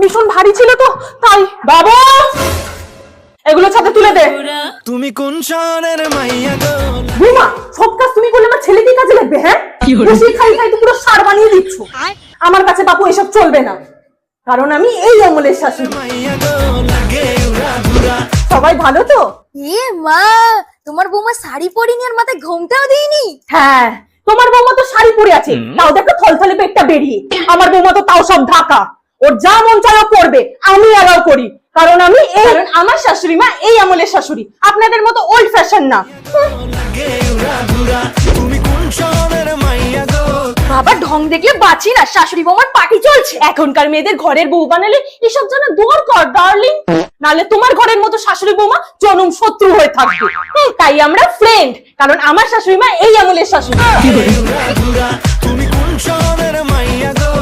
ভীষণ ভারী ছিল তো তাই। বাবা এগুলো ছাদে তুলে দে। তুমি কোন শহরের মাইয়া গো? বৌমা সব কাজ তুমি করলে আমার ছেলে কি কাজে লাগবে? হ্যাঁ বসে খাই খাই তো পুরো সার বানিয়ে দিচ্ছ। আমার কাছে বাপু এসব চলবে না, কারণ আমি এই আমলের শাশুড়ি। মাইয়া গো লাগে উড়া ধুরা। সবাই ভালো তো? এ মা, তোমার বৌমা শাড়ি পরিনি আর মাথায় ঘোমটাও দিইনি। হ্যাঁ তোমার বৌমা তো শাড়ি পরে আছে, তাও দেখো থলথলে পেটটা বেরিয়ে। আমার বৌমা তো তাও সব ঢাকা, ওর যা মন চায় ও করবে, আমি অ্যালাউ করি, কারণ আমি এই, কারণ আমার শাশুড়ি মা এই আমলের শাশুড়ি, আপনাদের মতো ওল্ড ফ্যাশন না। লাগে উড়া ধুরা। তুমি কোন শহরের মাইয়া গো? বাবা ঢং দেখলে বাঁচি না, শাশুড়ি বৌমার পার্টি চলছে। এখনকার মেয়েদের ঘরের বউ বানালে এসব যেন দূর কর ডার্লিং, নালে তোমার ঘরের মতো শাশুড়ি বৌমা জনম শত্রু হয়ে থাকবে। তাই আমরা ফ্রেন্ড, কারণ আমার শাশুড়ি মা এই আমলের শাশুড়ি।